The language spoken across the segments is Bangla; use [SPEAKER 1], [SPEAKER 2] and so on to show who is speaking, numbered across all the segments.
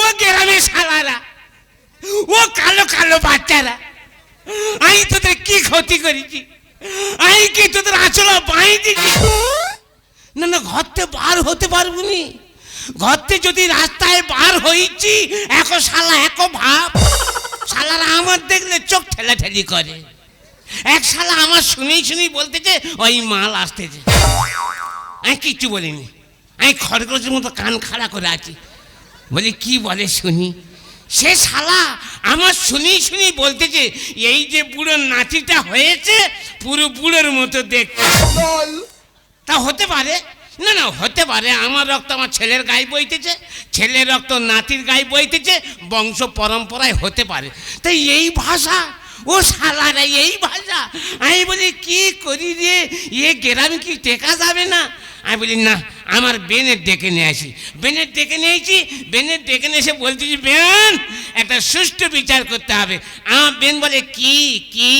[SPEAKER 1] ও গ্রামে শালারা, ও কালো কালো বাচ্চারা, আমি তোদের কি ক্ষতি করেছি? আমি কি তোদের আঁচল বাঁই দিছি? না না, ঘরতে বার হতে পারবো নি। ঘরতে যদি রাস্তায় বার হয়েছি, এখন শালা এক ভাব। শালারা আমার দেখলে চোখ ঠেলাঠেলি করে। এক শালা আমার শুনেই বলতেছে ওই মাল আসতেছে। আমি কিচ্ছু বলিনি, আমি খরগোশের মতো কান খাড়া করে আছি। বলি কি বলে শুনি। সে শালা আমার শুনেই বলতেছে এই যে বুড়ো নাতিটা হয়েছে পুরো বুড়োর মতো দেখতে। তা হতে পারে, না না হতে পারে, আমার রক্ত আমার ছেলের গায়ে বইতেছে, ছেলের রক্ত নাতির গায়ে বইতেছে, বংশ পরম্পরায় হতে পারে। তাই এই ভাষা, ও শালারা এই ভাষা। আমি বলি কি করি রে, এ গ্রামে কি টেকা যাবে না? আমি বলি না, আমার বেনের ডেকে নিয়ে আসি। বেনের ডেকে নিয়েছি, বেনের ডেকে নিয়ে এসে বলতেছি বেন একটা সুষ্ঠু বিচার করতে হবে। আমার বেন বলে কি কি?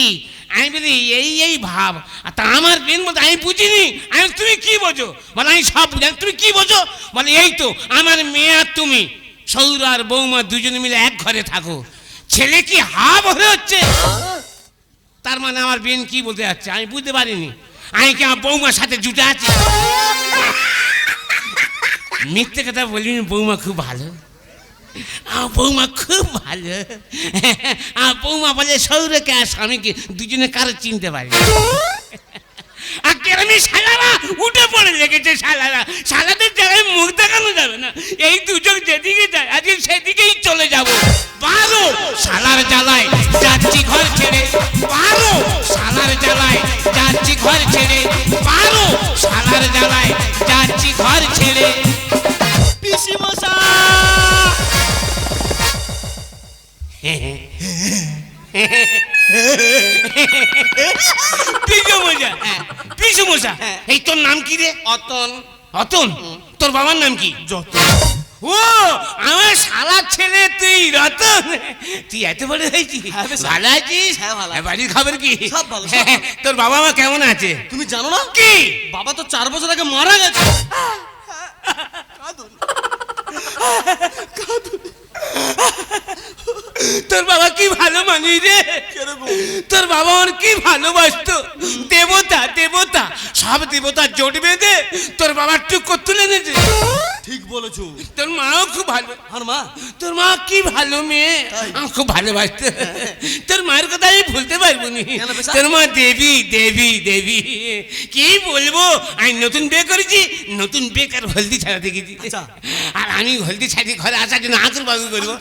[SPEAKER 1] আমি বলি এই ভাব। তা আমার বেন বলতে আমি বুঝিনি। আমি তুমি কি বোঝো? বলে আমি সব বুঝি। তুমি কি বোঝো? বলে এই তো আমার মেয়ে আর তুমি সৌর আর বৌমা দুজনে মিলে এক ঘরে থাকো, ছেলে কি হাব হয়ে হচ্ছে? তার মানে আমার বেন কি বলতে যাচ্ছে আমি বুঝতে পারিনি। আমি কি আমার বৌমার সাথে জুটে আছি? মিথ্যে কথা বলিনি, বৌমা খুব ভালো, আমার বৌমা খুব ভালো। আমার বৌমা বলে সৌরকে আর স্বামীকে দুজনে কারো চিনতে পারি। আর গ্রামে শালারা উঠে পড়ে লেগেছে। শালাদের জায়গায় মুখ দেখানো যাবে না। এই দুজন যেদিকে যায় আজকে সেদিকেই চলে যাব। পারো শালার জ্বালায় যাচ্ছি ঘর ছেড়ে, পারো শালার জ্বালায় যাচ্ছি ঘর ছেড়ে, পারো শালার জ্বালায় যাচ্ছি ঘর ছেড়ে।
[SPEAKER 2] পিসি মশা
[SPEAKER 1] পিসু মশা, এই তোর নাম কি রে?
[SPEAKER 2] অতন।
[SPEAKER 1] অতন? তোর বাবার নাম কি?
[SPEAKER 2] যতন।
[SPEAKER 1] ও আমার শালার ছেলে তুই রতন। তুই এত বড় হয়েছিস? ভালো আছিস? বাড়ির খবর কি?
[SPEAKER 2] সব ভালো।
[SPEAKER 1] তোর বাবা মা কেমন আছে?
[SPEAKER 2] তুমি জানো না
[SPEAKER 1] কি?
[SPEAKER 2] বাবা তো 4 বছর আগে মারা গেছে।
[SPEAKER 1] তোর বাবা কি ভালো মানুষ রে। তোর বাবা আমার কি ভালোবাসতো। দেবতা দেবতা, সব দেবতা জোট বেঁধে তোর বাবার টুকু তুলে নিয়েছে।
[SPEAKER 2] ঠিক বলেছো।
[SPEAKER 1] তোর মাও খুব ভালো।
[SPEAKER 2] আর মা?
[SPEAKER 1] তোর মা কি ভালো মেয়ে, আমার খুব ভালোবাসতো। তোর মায়ের কথা আমি ভুলতে পারবো নি। তোর মা দেবী দেবী দেবী। কি বলবো, আমি নতুন বিয়ে করেছি, নতুন বেকার হলদি ছাড়াতে গেছি। আর আমি হলদি ছাড়ি ঘরে আসার জন্য আঁচল বাবু করবো।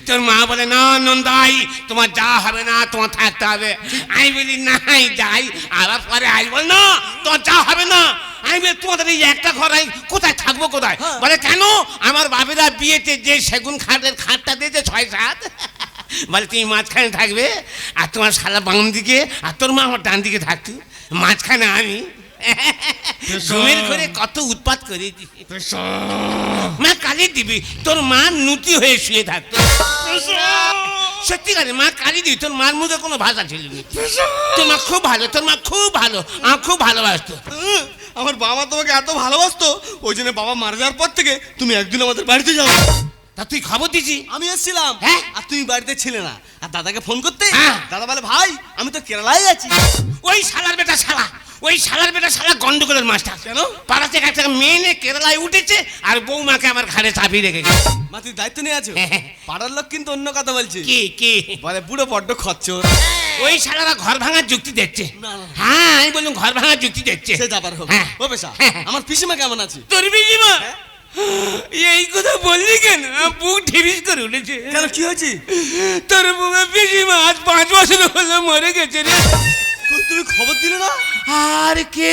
[SPEAKER 1] তোর মা বলে না নন্দাই তোমার যা হবে না, তোমার থাকতে হবে। আমি বলি নাই যাই, আবার পরে আসবো না তোমার যা হবে না। আমি বলি তোমাদের এই একটা ঘর আমি কোথায় থাকবো কোথায়? বলে কেন? আমার বাবেরা বিয়েতে যে সেগুন খাটের খাটটা দিয়েছে 6-7, বলে তুমি মাঝখানে থাকবে আর তোমার শালা বাম দিকে আর তোর মা আমার ডান দিকে থাকতো, মাঝখানে আমি। জমির ঘরে কত উৎপাত করেছি। মা কালি দিবি, তোর মা নুতি হয়ে শুয়ে থাকতো। সত্যি করে মা কালি দিবি, তোর মার মুখে কোনো ভাষা ছিল না। তোর মা খুব ভালো, তোর মা খুব ভালো, আমার খুব ভালোবাসতো।
[SPEAKER 2] আমার বাবা তোমাকে এত ভালোবাসতো, ওই জন্য বাবা মারা যাওয়ার পর থেকে তুমি একদিন আমাদের বাড়িতে যাও।
[SPEAKER 1] তা তুই খবর দিছি?
[SPEAKER 2] আমি এসেছিলাম,
[SPEAKER 1] হ্যাঁ,
[SPEAKER 2] আর তুমি বাড়িতে ছিলে না। আর দাদাকে ফোন করতে,
[SPEAKER 1] হ্যাঁ,
[SPEAKER 2] দাদা বলে ভাই আমি তো কেরালায় আছি।
[SPEAKER 1] ওই শালার বেটা শালা, ওই শালার বেটা শালা গন্ডগোলের মাস্টার।
[SPEAKER 2] কেন?
[SPEAKER 1] পাড়া থেকে একটা মেয়ে নিয়ে কেরালায় উঠেছে আর বৌমাকে আমার ঘাড়ে চাপিয়ে রেখে গেছে।
[SPEAKER 2] মা তুই দায়িত্ব নিয়ে আছো? পাড়ার লোক কিন্তু অন্য কথা বলছে।
[SPEAKER 1] কি কি
[SPEAKER 2] বলে বুড়ো বড্ড খচ্চর।
[SPEAKER 1] ওই শালারা ঘর ভাঙার যুক্তি দিচ্ছে।
[SPEAKER 2] না, না।
[SPEAKER 1] হ্যাঁ আমি বললাম ঘর ভাঙার যুক্তি দিচ্ছে।
[SPEAKER 2] সে যাবার হোক।
[SPEAKER 1] হ্যাঁ।
[SPEAKER 2] ও বেশা, আমার পিসিমা কেমন আছে?
[SPEAKER 1] তোর পিসিমা এই কথা বললি কেন? বুক ঢিবিস করে উঠেছে।
[SPEAKER 2] কেন কি হয়েছে?
[SPEAKER 1] তোর পিসিমা আজ 5 বছর হলো মরে গেছে রে।
[SPEAKER 2] তুমি খবর দিলে না?
[SPEAKER 1] আর কে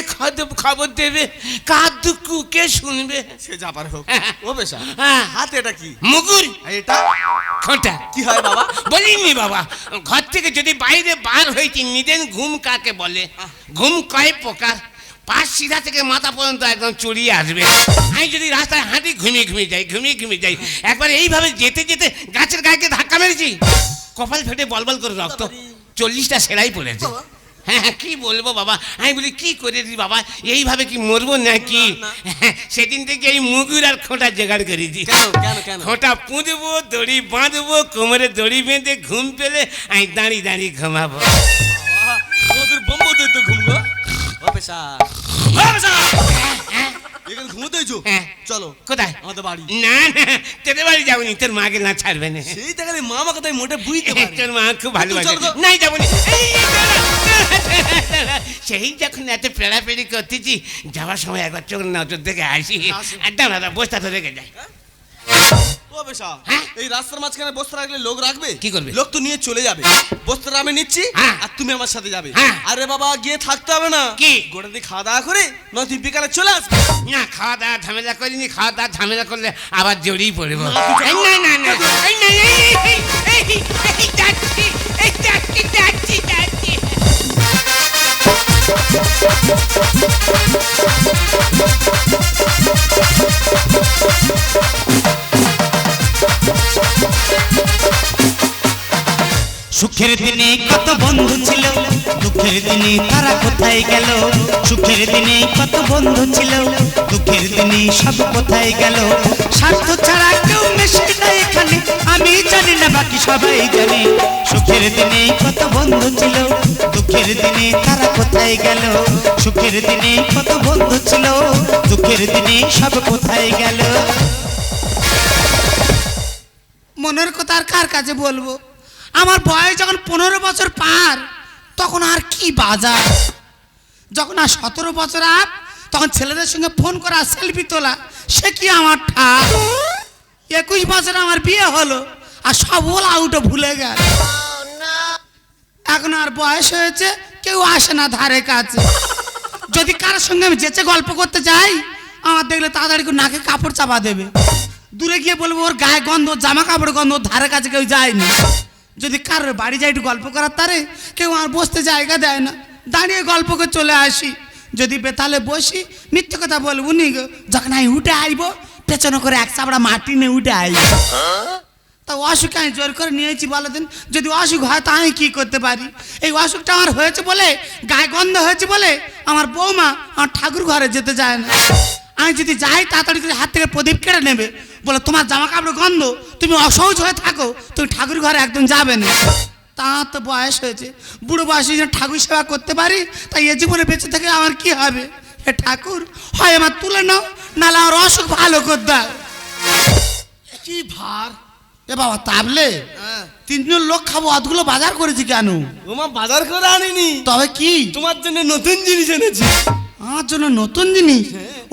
[SPEAKER 1] খবর দেবে? কার দুঃখ কে শুনবে?
[SPEAKER 2] সে যাবার হোক। ও বেশা,
[SPEAKER 1] হ্যাঁ,
[SPEAKER 2] হাতে এটা কি?
[SPEAKER 1] মুগুর।
[SPEAKER 2] এটা
[SPEAKER 1] খোঁটা।
[SPEAKER 2] কি হয় বাবা?
[SPEAKER 1] বলিনি বাবা, ঘর থেকে যদি বাইরে বার হয়েছি নিদেন ঘুম কাকে বলে? ঘুম কয় প্রকার? পাশ সিধা থেকে মাথা পর্যন্ত একদম চড়িয়ে আসবে। আমি যদি রাস্তায় হাঁটি ঘুমিয়ে যাই। একবার এইভাবে যেতে যেতে গাছের গায়ে ধাক্কা মেরেছি, কপাল ফেটে বলবল করে রক্ত, 40টা সেলাই পড়েছে। হ্যাঁ হ্যাঁ, কি বলবো বাবা, আমি বলি কি করেছি বাবা, এইভাবে কি মরবো নাকি? হ্যাঁ, সেদিন থেকে এই মুগুর আর খোঁটা জোগাড় করেছি।
[SPEAKER 2] কেন কেন কেন?
[SPEAKER 1] খোঁটা পুঁতবো, দড়ি বাঁধবো, কোমরে দড়ি বেঁধে ঘুম পেলে আমি দাঁড়িয়ে দাঁড়িয়ে ঘুমাবো।
[SPEAKER 2] তোদের বোম্বো তো ঘুম গো। ও পেশা এখানে ঘুমোতে হয়েছো?
[SPEAKER 1] হ্যাঁ।
[SPEAKER 2] চলো
[SPEAKER 1] কোথায়?
[SPEAKER 2] আমাদের বাড়ি।
[SPEAKER 1] না না, তোদের বাড়ি যাবনি, তোর মাকে না ছাড়বে না।
[SPEAKER 2] সেই দেখালে মামা কথাই মোটে বুঝতে পারে।
[SPEAKER 1] তোর মা খুব ভালোবাসে।
[SPEAKER 2] চল গো।
[SPEAKER 1] নাই যাবনি। সেই যখন এত পেড়াপেড়ি করতেছি, যাওয়ার সময় একবার চোখ নজর দেখে আসি। আর দাঁড়া দাঁড়া, বসটা তো রেখে যায়।
[SPEAKER 2] ও পেশা
[SPEAKER 1] হ্যাঁ?
[SPEAKER 2] এই রাস্তার মাঝখানে বস্তা রাখলে লোক রাখবে?
[SPEAKER 1] কি করবে?
[SPEAKER 2] লোক তো নিয়ে চলে যাবে। বস্তাটা আমি নিচ্ছি
[SPEAKER 1] হ্যাঁ।
[SPEAKER 2] আর তুমি আমার সাথে যাবে।
[SPEAKER 1] হ্যাঁ।
[SPEAKER 2] আরে বাবা গিয়ে থাকতে হবে না।
[SPEAKER 1] কি?
[SPEAKER 2] গোটা দিয়ে খাওয়া দাওয়া করে নয় তুই বিকালে চলে আসবে।
[SPEAKER 1] না, খাওয়া দাওয়া ঝামেলা করিনি, খাওয়া দাওয়া ঝামেলা করলে আবার জড়িয়ে পড়বো।
[SPEAKER 2] না, তুই
[SPEAKER 1] এই না না না, এই না, এই যাচ্ছি, এই যাচ্ছি যাচ্ছি যাচ্ছি।
[SPEAKER 3] সুখের দিনে কত বন্ধু ছিল, দুঃখের দিনে তারা কোথায় গেল? সুখের দিনে কত বন্ধু ছিল, দুঃখের দিনে সব কোথায় গেল? স্বার্থ ছাড়া কেউ মেশে না এখানে, আমি জানি না বাকি সবাই জানে। সুখের দিনে কত বন্ধু ছিল, দুঃখের দিনে তারা কোথায় গেল? সুখের দিনে কত বন্ধু ছিল, দুঃখের দিনে সব কোথায় গেল?
[SPEAKER 4] মনের কথা আর কার কাছে বলবো? আমার বয়স যখন 15 বছর পার, তখন আর কি বাজার। যখন আর 17 বছর আপ, তখন ছেলেদের সঙ্গে ফোন করা, সেলফি তোলা, সে কি আমার ঠাক। 21 বছর আমার বিয়ে হলো, আর সব ওল আউটও ভুলে গেল। এখন আর বয়স হয়েছে, কেউ আসে না ধারে কাছে। যদি কারোর সঙ্গে আমি যেচে গল্প করতে যাই, আমার দেখলে তাড়াতাড়ি করে নাকে কাপড় চাপা দেবে। দূরে গিয়ে বলবো ওর গায়ে গন্ধ, জামা কাপড় গন্ধ, ওর ধারে কাছে কেউ যায়নি। যদি কারোর বাড়ি যাই একটু গল্প করার তারে, কেউ আর বসতে জায়গা দেয় না, দাঁড়িয়ে গল্প করে চলে আসি। যদি বেতালে বসি, মিথ্যে কথা বলবো নি গো। যখন আমি উঠে আসবো, পেছনে করে এক চাপড়া মাটি নিয়ে উঠে আসবো। তা অসুখ আমি জোর করে নিয়েছি বলে দিন। যদি অসুখ হয় তা আমি কি করতে পারি? এই অসুখটা আমার হয়েছে বলে, গায়ে গন্ধ হয়েছে বলে, আমার বৌমা আমার ঠাকুর ঘরে যেতে যায় না। আমি যদি যাই, তাড়াতাড়ি করে হাত থেকে প্রদীপ কেড়ে নেবে, বলে তোমার জামা কাপড় গন্ধ, তুমি অসহজ হয়ে থাকো, তুমি ঠাকুর ঘরে একদম যাবে না। তা তো বয়স হয়েছে, বুড়ো বয়সে যেন ঠাকুর সেবা করতে পারি, তাই এ জীবনে বেঁচে থেকে আমার কি হবে? হে ঠাকুর, হয় আমার তুলে নাও, নাহলে আমার অসুখ ভালো করে দাও।
[SPEAKER 2] কি ভার।
[SPEAKER 4] এ বাবা তাবলে, 3 জন লোক খাবো, অতগুলো বাজার করেছি কেন?
[SPEAKER 2] ওমা বাজার করে আনিনি,
[SPEAKER 4] তবে কি
[SPEAKER 2] তোমার জন্য নতুন জিনিস এনেছি।
[SPEAKER 4] আমার জন্য নতুন জিনিস?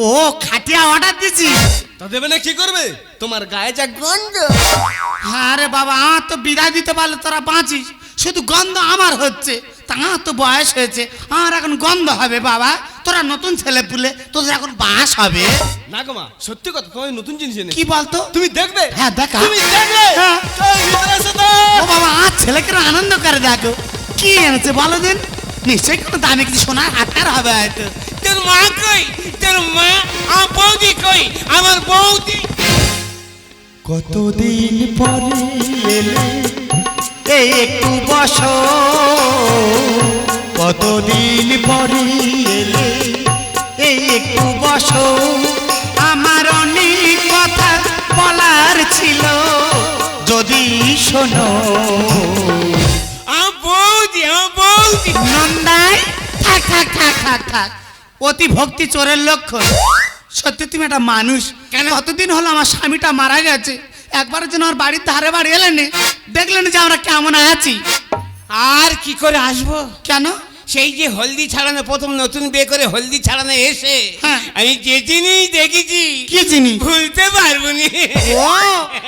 [SPEAKER 4] ও, খাটিয়া অর্ডার দিছি।
[SPEAKER 2] তা দেবে না কি করবে? তোমার গায়ে যা গন্ধ।
[SPEAKER 4] হ্যাঁ রে বাবা, আমার তো বিদায় দিতে পারলে তোরা বাঁচিস, শুধু গন্ধ আমার হচ্ছে। তা তো বয়স হয়েছে, আমার এখন গন্ধ হবে বাবা। তোরা নতুন ছেলে পুলে, তোদের এখন বাস হবে।
[SPEAKER 2] না গো মা, সত্যি কথা, তোমার নতুন জিনিস এনেছি।
[SPEAKER 4] কি বলতো?
[SPEAKER 2] তুমি দেখবে?
[SPEAKER 4] হ্যাঁ দেখা।
[SPEAKER 2] তুমি দেখবে?
[SPEAKER 4] হ্যাঁ।
[SPEAKER 2] চল ভিতরে এসো তো।
[SPEAKER 4] ও বাবা, আর ছেলেকে আনন্দ করে দেখো। কি এনেছে বলো দিন? নিশ্চয়ই কোনো দামি কিছু সোনার হাটার হবে হয়তো।
[SPEAKER 1] তোর মা কই? তোর মা? আমার বৌদি কই? আমার বৌদি।
[SPEAKER 3] কতদিন পরে এলে এই একটু বসো, কতদিন পরে এলে এই একটু বসো, আমার অনেক কথা বলার ছিল, যদি শোনো।
[SPEAKER 1] আমার বৌদি, আমার বৌদি।
[SPEAKER 4] নন্দাই, থাক থাক থাক থাক থাক, অতি ভক্তি চোরের লক্ষণ। সত্যি তুমি একটা মানুষ।
[SPEAKER 1] কেন?
[SPEAKER 4] কতদিন হলো আমার স্বামীটা মারা গেছে, একবারের জন্য আমার বাড়ির ধারে বাড়ি এলেন, দেখলেন যে আমরা কেমন আছি।
[SPEAKER 1] আর কি করে আসবো?
[SPEAKER 4] কেন?
[SPEAKER 1] সেই যে হলদি ছাড়ানো, প্রথম নতুন বিয়ে করে হলদি ছাড়ানো এসে
[SPEAKER 4] হ্যাঁ।
[SPEAKER 1] আমি যে জিনিস দেখেছি
[SPEAKER 4] কি জিনিস?
[SPEAKER 1] ভুলতে পারবো নি।
[SPEAKER 4] ও,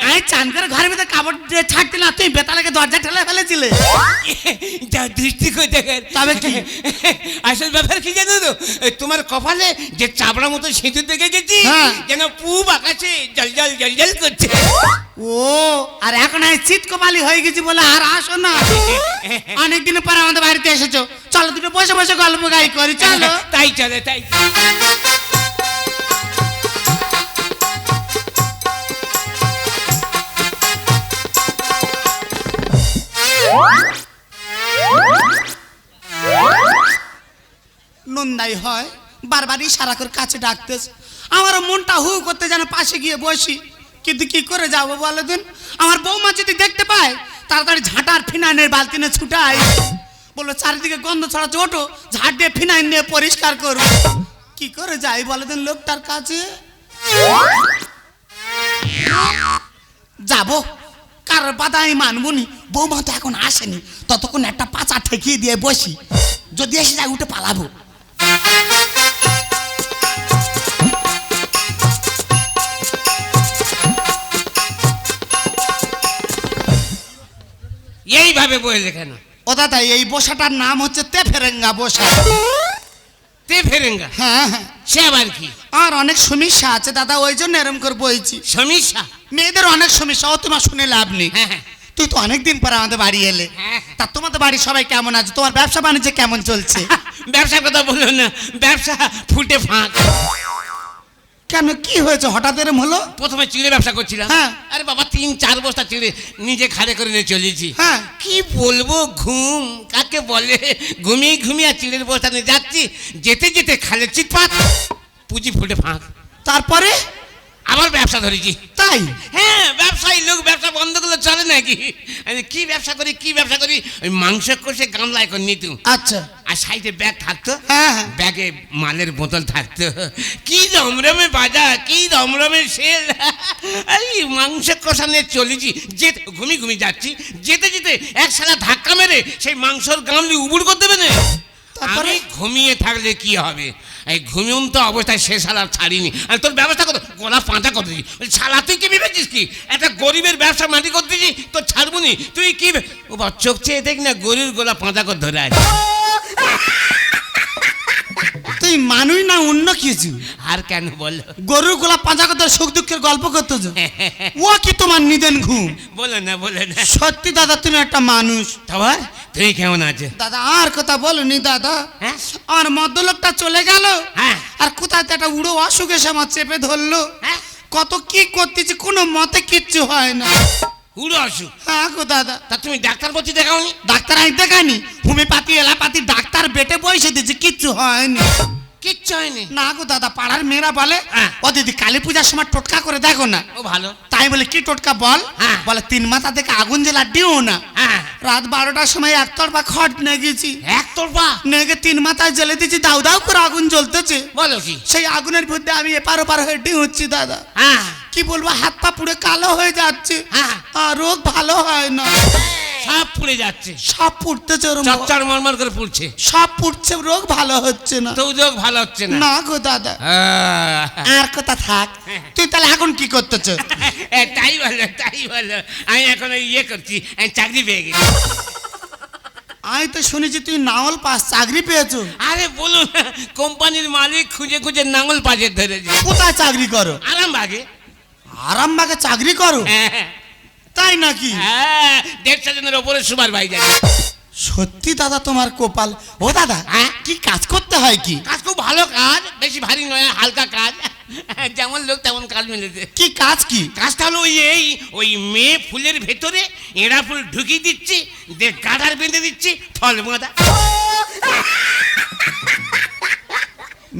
[SPEAKER 4] আমি চান করে ঘরের ভিতরে কাপড় দিয়ে ছাড়তে না, তুই বেতালাকে দরজা ঠেলে ফেলেছিলে।
[SPEAKER 1] যা দৃষ্টি করে দেখেন।
[SPEAKER 4] তবে কি?
[SPEAKER 1] আসল ব্যাপার কি জানো তো? ওই তোমার কপালে যে চাপড়া মতো সিঁদুর দেখে গেছি,
[SPEAKER 4] হ্যাঁ।
[SPEAKER 1] যেন পূব আকাশে জল জল জল জল করছে।
[SPEAKER 4] ও, আর এখন আমি চিৎ কপালি হয়ে গেছি বলে আর আসো না। অনেকদিন পর আমাদের বাড়িতে এসেছো, চলো দুটো বসে বসে গল্প গাই করি, চলো।
[SPEAKER 1] তাই চলে, তাই।
[SPEAKER 4] নন্দাই হয়, বারবারই সারা করে কাছে ডাকতেছে। আমার মনটা হু করতে যেন পাশে গিয়ে বসি, কিন্তু কি করে যাবো বলে দিন। আমার বৌমা যদি দেখতে পায় তাড়াতাড়ি ঝাঁটার ফিনাইনের বালতি নিয়ে ছুটাই, বললো চারিদিকে গন্ধ ছড়াচ্ছে, ওঠো ঝাঁট দিয়ে ফিনাইন নিয়ে পরিষ্কার করো। কি করে যাই বলে দিন লোকটার কাছে? যাবো, কারোর বাধা আমি মানবনি। বৌমা তো এখন আসেনি, ততক্ষণ একটা পাচা ঠেকিয়ে দিয়ে বসি, যদি এসে যায় উঠে পালাবো।
[SPEAKER 1] এইভাবে বললে কেন?
[SPEAKER 4] ও দাদা, এই বসাটার নাম হচ্ছে তেফেরেঙ্গা বসা।
[SPEAKER 1] তে ফেরেঙ্গা?
[SPEAKER 4] হ্যাঁ হ্যাঁ,
[SPEAKER 1] সে আবার কি
[SPEAKER 4] আর অনেক সমস্যা আছে দাদা, ওই জন্য এরম করে বইছি।
[SPEAKER 1] সমস্যা?
[SPEAKER 4] মেয়েদের অনেক সমস্যা, ও তোমার শুনে লাভ নেই।
[SPEAKER 1] হ্যাঁ হ্যাঁ
[SPEAKER 4] তুই তো অনেকদিন পরে আমাদের বাড়ি এলে,
[SPEAKER 1] হ্যাঁ।
[SPEAKER 4] তা তোমাদের বাড়ির সবাই কেমন আছে? তোমার ব্যবসা বাণিজ্য কেমন চলছে?
[SPEAKER 1] ব্যবসার কথা বললো না, ব্যবসা ফুটে ফাঁক।
[SPEAKER 4] কেন, কি হয়েছে হঠাৎ এরম হলো?
[SPEAKER 1] প্রথমে চিড়ে ব্যবসা করছিলাম।
[SPEAKER 4] হ্যাঁ।
[SPEAKER 1] আরে বাবা 3-4 বস্তা চিড়ে নিজে খাড়ে করে নিয়ে চলেছি।
[SPEAKER 4] হ্যাঁ।
[SPEAKER 1] কি বলবো, ঘুম কাকে বলে, ঘুমিয়ে ঘুমিয়ে আর চিড়ের বস্তা নিয়ে যাচ্ছি, যেতে যেতে খালে চিৎপাত, পুঁজি ফুটে ফাঁক।
[SPEAKER 4] তারপরে
[SPEAKER 1] আবার ব্যবসা ধরেছি।
[SPEAKER 4] তাই?
[SPEAKER 1] হ্যাঁ, ব্যবসায়ী লোক, ব্যবসা বন্ধ করলে চলে নাকি? আমি কি ব্যবসা করি, কি ব্যবসা করি, ওই মাংস কষে গামলায় করে নিতুম,
[SPEAKER 4] আচ্ছা।
[SPEAKER 1] আর সাইডে ব্যাগ থাকতো,
[SPEAKER 4] হ্যাঁ হ্যাঁ।
[SPEAKER 1] ব্যাগে মালের বোতল থাকতো। কি রমরমে বাজার, কি রমরমে সেল। এই মাংস কষা নিয়ে চলেছি, যেতে ঘুমিয়ে ঘুমিয়ে যাচ্ছি, যেতে যেতে এক সালা ধাক্কা মেরে সেই মাংসর গামলি উবুড় করে দেবে না।
[SPEAKER 4] তারপরে?
[SPEAKER 1] আমি ঘুমিয়ে থাকলে কি হবে, এই ঘুমিয়ন্ত অবস্থায় সে শালা ছাড়িনি। আর তোর ব্যবস্থা কত, গলা পাঁচা করে দিয়েছি। শালা তুই কি ভেবেছিস কি একটা গরিবের ব্যবসা মাটি করতে দিয়েছি, তোর ছাড়বুনি? তুই কি ও বা চোখ চেয়ে দেখ না, গরির গলা পাঁচা করে ধরে আছে।
[SPEAKER 4] তুই মানুষ না অন্য কিছু?
[SPEAKER 1] আর কেন বলো?
[SPEAKER 4] গরুর গোলা পাঁচা করতে সুখ দুঃখের গল্প করতেছ, ও কি তোমার নিদেন ঘুম?
[SPEAKER 1] বলো না, বলো না।
[SPEAKER 4] সত্যি দাদা, তুমি একটা মানুষ।
[SPEAKER 1] তোমার তুই কেমন আছে?
[SPEAKER 4] দাদা আর কথা বলনি দাদা,
[SPEAKER 1] হ্যাঁ?
[SPEAKER 4] আমার মদ্যলোকটা চলে গেল,
[SPEAKER 1] হ্যাঁ।
[SPEAKER 4] আর কোথায় তো একটা উড়ো অসুখ এসে আমার চেপে ধরলো।
[SPEAKER 1] হ্যাঁ?
[SPEAKER 4] কত কি করতেছি, কোনো মতে কিচ্ছু হয় না।
[SPEAKER 1] উড়ো অসুখ?
[SPEAKER 4] হ্যাঁ গো দাদা।
[SPEAKER 1] তা তুমি ডাক্তার বলছি দেখাওনি?
[SPEAKER 4] ডাক্তার আমি দেখানি, হোমিওপ্যাথি এলাপাতি ডাক্তার বেটে বসে দিচ্ছে, কিচ্ছু হয়নি।
[SPEAKER 1] কিচ্ছু হয়নি?
[SPEAKER 4] না গো দাদা, পাড়ার মেয়েরা বলে
[SPEAKER 1] হ্যাঁ।
[SPEAKER 4] ও দিদি কালী পূজার সময় টোটকা করে দেখো না।
[SPEAKER 1] ও ভালো।
[SPEAKER 4] তাই বলে কি টোটকা বল?
[SPEAKER 1] হ্যাঁ।
[SPEAKER 4] বলে 3 মাথা থেকে আগুন জ্বালা দিও না।
[SPEAKER 1] হ্যাঁ।
[SPEAKER 4] রাত 12টার সময় একতরফা খড় নিয়ে গেছি,
[SPEAKER 1] এক তোরবা?
[SPEAKER 4] নেগে 3 মাথায় জ্বেলে দিচ্ছি, দাউ দাউ করে আগুন জ্বলতেছে।
[SPEAKER 1] বলো কি?
[SPEAKER 4] সেই আগুনের মধ্যে আমি এপার ওপার হয়ে হচ্ছি দাদা।
[SPEAKER 1] হ্যাঁ।
[SPEAKER 4] কি বলবো, হাত পা পুড়ে কালো হয়ে যাচ্ছে,
[SPEAKER 1] হ্যাঁ।
[SPEAKER 4] আর রোগ ভালো হয় না।
[SPEAKER 1] সব পুড়ে যাচ্ছে,
[SPEAKER 4] সব পুড়তেছে, ওর
[SPEAKER 1] চচ্চর মরমর করে পুড়ছে,
[SPEAKER 4] সব পুড়ছে, রোগ ভালো হচ্ছে না।
[SPEAKER 1] তো রোগ ভালো হচ্ছে না?
[SPEAKER 4] না গো দাদা। আর কথা থাক, তুই তাহলে এখন কি করতেছ?
[SPEAKER 1] তাই বলো, তাই বলো। আমি এখন ওই ইয়ে করছি, আমি চাকরি পেয়ে গেছি।
[SPEAKER 4] আমি তো শুনেছি তুই নাওল পাস, চাকরি পেয়েছো।
[SPEAKER 1] আরে বলো না, কোম্পানির মালিক খুঁজে খুঁজে নাঙল পাজে ধরেছে।
[SPEAKER 4] কোথায় চাকরি করো?
[SPEAKER 1] আরামবাগে।
[SPEAKER 4] আরামবাগে চাকরি করো?
[SPEAKER 1] হ্যাঁ
[SPEAKER 4] তাই নাকি?
[SPEAKER 1] হ্যাঁ, 150 জনের ওপরে সুপার ভাই যায়।
[SPEAKER 4] সত্যি দাদা তোমার কপাল। ও দাদা,
[SPEAKER 1] হ্যাঁ?
[SPEAKER 4] কি কাজ করতে হয় কি?
[SPEAKER 1] কাজ খুব ভালো কাজ, বেশি ভারী নয়, হালকা কাজ, যেমন লোক তেমন কাজ মিলেছে।
[SPEAKER 4] কি কাজ কি?
[SPEAKER 1] কাজটা হলো ওই মেয়ে ফুলের ভেতরে এঁড়া ফুল ঢুকিয়ে দিচ্ছি, দিয়ে গাঁদার বেঁধে দিচ্ছি, ফল বাঁধা।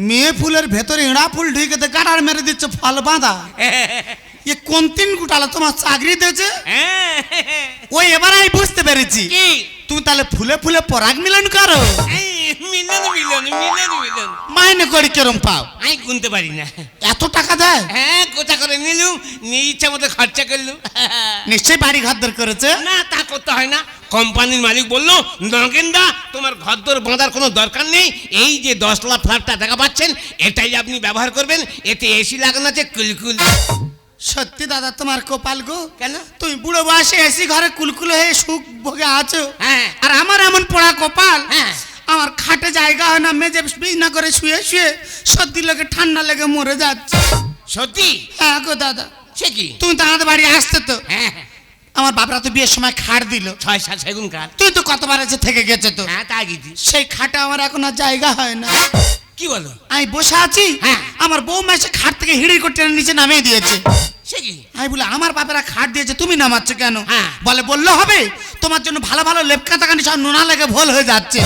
[SPEAKER 4] মেয়ে ফুলের ভেতরে এড়া ফুল ঢুকে গাড়ার মেরে দিচ্ছে, ফল বাঁধা। এ কোন 3 গুটালা তোমার চাকরি দিয়েছে? ওই এবার আমি বুঝতে পেরেছি,
[SPEAKER 1] কি?
[SPEAKER 4] তুমি তাহলে ফুলে ফুলে পরাগ মিলন করো।
[SPEAKER 1] মিলন মিলন মিলন মিলন।
[SPEAKER 4] মাইনে করে কেরম পাও?
[SPEAKER 1] আমি গুনতে পারি না।
[SPEAKER 4] এত টাকা দেয়?
[SPEAKER 1] হ্যাঁ, কোথা করে নিলুম, নিয়ে ইচ্ছা মতো খরচা করলুম।
[SPEAKER 4] নিশ্চয়ই বাড়ি ঘরদর করেছে।
[SPEAKER 1] না, তা করতে হয় না। কোম্পানির মালিক বললো, নগেনদা তোমার ঘরদোর বাঁধার কোনো দরকার নেই, এই যে 10 লাখ ফ্ল্যাটটা দেখা পাচ্ছেন এটাই আপনি ব্যবহার করবেন, এতে এসি লাগানো আছে কুলকুল।
[SPEAKER 4] সত্যি দাদা তোমার কপাল গো।
[SPEAKER 1] কেন?
[SPEAKER 4] তুমি বুড়ো বয়সে এসি ঘরে কুলকুল হয়ে সুখ ভোগে আছো,
[SPEAKER 1] হ্যাঁ।
[SPEAKER 4] আর আমার এমন পোড়া কপাল,
[SPEAKER 1] হ্যাঁ।
[SPEAKER 4] আমার খাটে জায়গা হয় না, মেজে বিছনা করে শুয়ে শুয়ে সর্দি লেগে ঠান্ডা লেগে মরে যাচ্ছে।
[SPEAKER 1] সত্যি?
[SPEAKER 4] হ্যাঁ গো দাদা।
[SPEAKER 1] সে কি?
[SPEAKER 4] তুমি তো আমাদের বাড়ি আসতে তো,
[SPEAKER 1] হ্যাঁ।
[SPEAKER 4] আমার বাপরা তো বিয়ের সময় খাট দিল,
[SPEAKER 1] 6-7 সেগুন কাঠ।
[SPEAKER 4] তুই তো কতবার এসে থেকে গেছে তো।
[SPEAKER 1] হ্যাঁ, তা গেছি।
[SPEAKER 4] সেই খাটে আমার এখন আর জায়গা হয় না।
[SPEAKER 1] কি বলো?
[SPEAKER 4] আমি বসে আছি,
[SPEAKER 1] হ্যাঁ।
[SPEAKER 4] আমার বৌমা এসে খাট থেকে হিড়ি করে টেনে নিচে নামিয়ে দিয়েছে।
[SPEAKER 1] সে কি?
[SPEAKER 4] আমি বলে আমার বাপেরা খাট দিয়েছে, তুমি নামাচ্ছ কেন?
[SPEAKER 1] হ্যাঁ।
[SPEAKER 4] বলে বললে হবে, তোমার জন্য ভালো ভালো লেপ কাঁথা কানি সব নোনা লেগে ভোল হয়ে যাচ্ছে,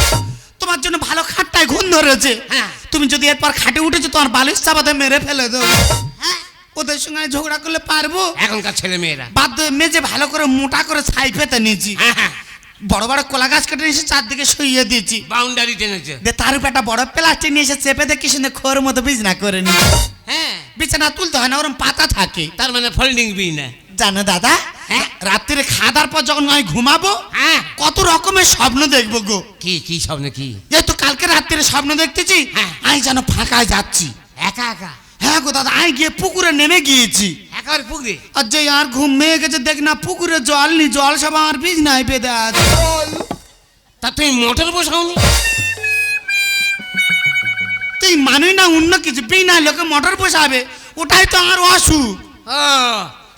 [SPEAKER 4] তোমার জন্য ভালো খাটটায় ঘুম ধরেছে।
[SPEAKER 1] হ্যাঁ।
[SPEAKER 4] তুমি যদি এরপর খাটে উঠেছো তোমার বালিশ চাপাতে মেরে ফেলে দেবো। ওদের সঙ্গে আমি ঝগড়া করলে পারবো?
[SPEAKER 1] এখনকার ছেলে মেয়েরা
[SPEAKER 4] বাধ্য হয়ে মেজে ভালো করে মোটা করে ছাই পেতে নিয়েছি।
[SPEAKER 1] হ্যাঁ,
[SPEAKER 4] বড় বড় কলা গাছ কেটে এসে চারদিকে শুইয়ে দিয়েছি।
[SPEAKER 1] বাউন্ডারি টেনেছে।
[SPEAKER 4] দিয়ে তার উপর একটা বড় প্লাস্টিক নিয়ে এসে চেপে দেখি শুনে খোর মতো বিছনা করে নি।
[SPEAKER 1] হ্যাঁ,
[SPEAKER 4] বিছানা তুলতে হয় না, ওরম পাতা থাকে।
[SPEAKER 1] তার মানে ফোল্ডিং বি না।
[SPEAKER 4] জানো দাদা,
[SPEAKER 1] হ্যাঁ।
[SPEAKER 4] রাত্রে খাওয়া দাওয়ার পর যখন আমি ঘুমাবো
[SPEAKER 1] হ্যাঁ,
[SPEAKER 4] কত রকমের স্বপ্ন দেখবো গো।
[SPEAKER 1] কি কি স্বপ্ন কি?
[SPEAKER 4] এই তো কালকে রাত্রে স্বপ্ন দেখতেছি
[SPEAKER 1] হ্যাঁ।
[SPEAKER 4] আমি যেন ফাঁকায় যাচ্ছি।
[SPEAKER 1] একা একা?
[SPEAKER 4] হ্যাঁ গো দাদা, আমি গিয়ে পুকুরে নেমে গিয়েছি।
[SPEAKER 1] একার পুকুরে?
[SPEAKER 4] আর যে আর ঘুম মেয়ে গেছে দেখ না, পুকুরে জল নি, জল সব আমার বিছনায় বেঁধে আছে।
[SPEAKER 1] তা তুমি মোটর বসাওনি?
[SPEAKER 4] তুই মানুষ না অন্য কিছু, বিনা লোকে মোটর বসাবে, ওটাই তো আমার অসুখ।
[SPEAKER 1] ও,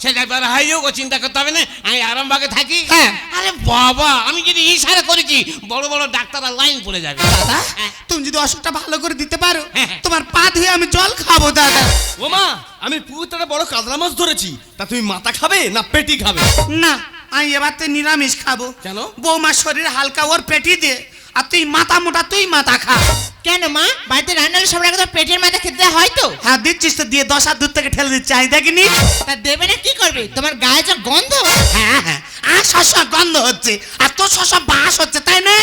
[SPEAKER 1] সেটা এবার হাইও চিন্তা করতে হবে না, আমি আরামবাগে থাকি।
[SPEAKER 4] হ্যাঁ।
[SPEAKER 1] আরে বাবা, আমি যদি ইশারা করেছি বড় বড় ডাক্তাররা লাইন পড়ে যাবে।
[SPEAKER 4] দাদা,
[SPEAKER 1] হ্যাঁ।
[SPEAKER 4] তুমি যদি অসুখটা ভালো করে দিতে পারো
[SPEAKER 1] হ্যাঁ।
[SPEAKER 4] তোমার পা ধুয়ে আমি জল খাবো দাদা।
[SPEAKER 2] ও মা, আমি পুকুরটা বড় কাতলা মাছ ধরেছি, তা তুমি মাথা খাবে না পেটি খাবে?
[SPEAKER 4] না, আমি এবার তো নিরামিষ খাবো।
[SPEAKER 2] কেন?
[SPEAKER 4] বৌমার শরীর হালকা, ওর পেটি দে, আর তুই মাথা মোটা, তুই মাথা খা।
[SPEAKER 5] কেন মা, বাড়িতে রান্নার সবার আগে তো পেটের মাথা খেতে দেওয়া হয় তো?
[SPEAKER 4] হ্যাঁ দিচ্ছিস তো, দিয়ে 10 হাত দূর থেকে ঠেলে দিচ্ছি, আমি দেখিনি।
[SPEAKER 5] তা দেবে না কি করবে? তোমার গায়ে যা গন্ধ।
[SPEAKER 4] হ্যাঁ হ্যাঁ, আর শস্য গন্ধ হচ্ছে, আর তোর শস্য বাস হচ্ছে, তাই না?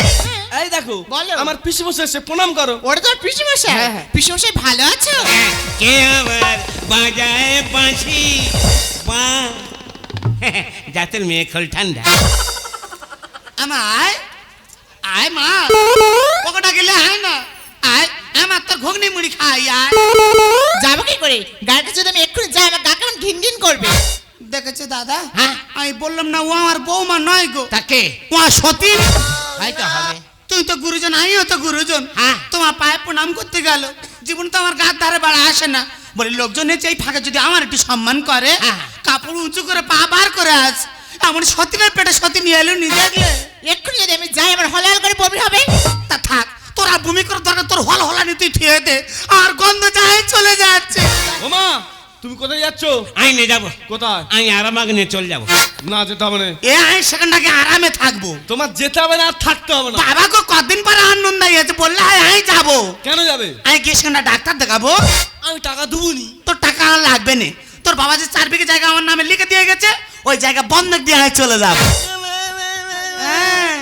[SPEAKER 2] এই দেখো,
[SPEAKER 5] বলো।
[SPEAKER 2] আমার পিসি বসে এসে প্রণাম করো।
[SPEAKER 5] ওটা তো পিসিমশাই।
[SPEAKER 2] হ্যাঁ, হ্যাঁ।
[SPEAKER 5] পিসিমশাই ভালো আছো?
[SPEAKER 1] কে আবার বাজায় বাঁশি বা জাতের মেয়ে খোল ঠান্ডা।
[SPEAKER 4] আমায় আয় মা, পকোটা গেলে আয় না, আয় আমার তোর ঘুগনি মুড়ি খাই আয়।
[SPEAKER 5] যাবো কি করে? গাড়িতে যদি আমি এক্ষুনি যাই আমার গা কেমন ঘিন ঘিন করবে।
[SPEAKER 4] দেখেছো দাদা,
[SPEAKER 1] হ্যাঁ।
[SPEAKER 4] আমি বললাম না ও আমার বৌমা নয় গো,
[SPEAKER 1] তাকে
[SPEAKER 4] ও সতীন।
[SPEAKER 1] হয়তো হবে।
[SPEAKER 4] তুই তো গুরুজন, আমিও তো গুরুজন।
[SPEAKER 1] হ্যাঁ।
[SPEAKER 4] তোমার পায়ে প্রণাম করতে গেল, জীবন তো আমার গার ধারে বাড়া আসে না। বলে লোকজন এসে এই ফাঁকে যদি আমার একটু সম্মান করে,
[SPEAKER 1] হ্যাঁ।
[SPEAKER 4] কাপড় উঁচু করে পা বার করে আস, এমন সতীনের পেটে সতী নিয়ে এলো, নি দেখলে?
[SPEAKER 5] এক্ষুনি যদি আমি যাই আমার হলাল করে বমি হবে।
[SPEAKER 4] তা থাক, তোরা বমি করে দরকার, তোর হল হলানি তুই ঠিয়ে দে, আর গন্ধ যায় চলে যাচ্ছে।
[SPEAKER 2] ও মা, তুমি কোথায় যাচ্ছ?
[SPEAKER 1] আমি নিয়ে যাবো।
[SPEAKER 2] কোথায়?
[SPEAKER 1] আমি আরামবাগে নিয়ে চলে যাবো।
[SPEAKER 2] না, যেতে হবে না।
[SPEAKER 4] এ আমি সেখানটাকে আরামে থাকবো।
[SPEAKER 2] তোমার যেতে হবে না, আর থাকতে হবে না।
[SPEAKER 4] বাবা গো, কদিন পরে আনন্দ আছে, বললে আমি যাবো।
[SPEAKER 2] কেন যাবে?
[SPEAKER 4] আমি গিয়ে সেখানটা ডাক্তার দেখাবো।
[SPEAKER 2] আমি টাকা দেবনি।
[SPEAKER 4] তোর টাকা আর লাগবে না, তোর বাবা যে 4 বিঘে জায়গা আমার নামে লিখে দিয়ে গেছে, ওই জায়গা বন্ধক দিয়ে আমি চলে যাবো। হ্যাঁ,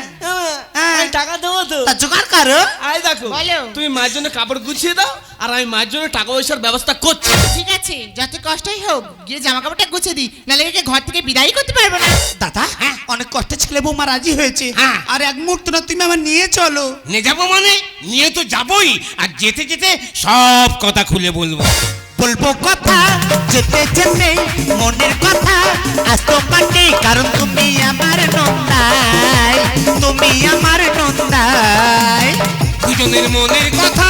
[SPEAKER 4] হ্যাঁ।
[SPEAKER 2] টাকা দেবো তো।
[SPEAKER 4] তা জোগাড় করো।
[SPEAKER 2] আই দেখো,
[SPEAKER 5] বলো।
[SPEAKER 2] তুমি মায়ের জন্য কাপড় গুছিয়ে দাও, আর আমি মায়ের জন্য টাকা পয়সার ব্যবস্থা করছি।
[SPEAKER 5] ঠিক আছে, যত কষ্টই হোক গিয়ে জামা কাপড়টা গুছিয়ে দিই, নাহলে একে ঘর থেকে বিদায় করতে পারবো না।
[SPEAKER 4] দাদা, অনেক কষ্টে ছেলে বৌমা রাজি হয়েছে,
[SPEAKER 1] হ্যাঁ।
[SPEAKER 4] আর এক মুহূর্ত না তুমি আমার নিয়ে চলো।
[SPEAKER 1] নিয়ে যাবো মানে নিয়ে তো যাবোই, আর যেতে যেতে সব কথা খুলে বলবো।
[SPEAKER 3] বলবো কথা যেতে যেতে মনের কথা আসতো পাটে, কারণ তুমি আমার নন্দাই, তুমি আমার নন্দাই।
[SPEAKER 1] দুজনের মনের কথা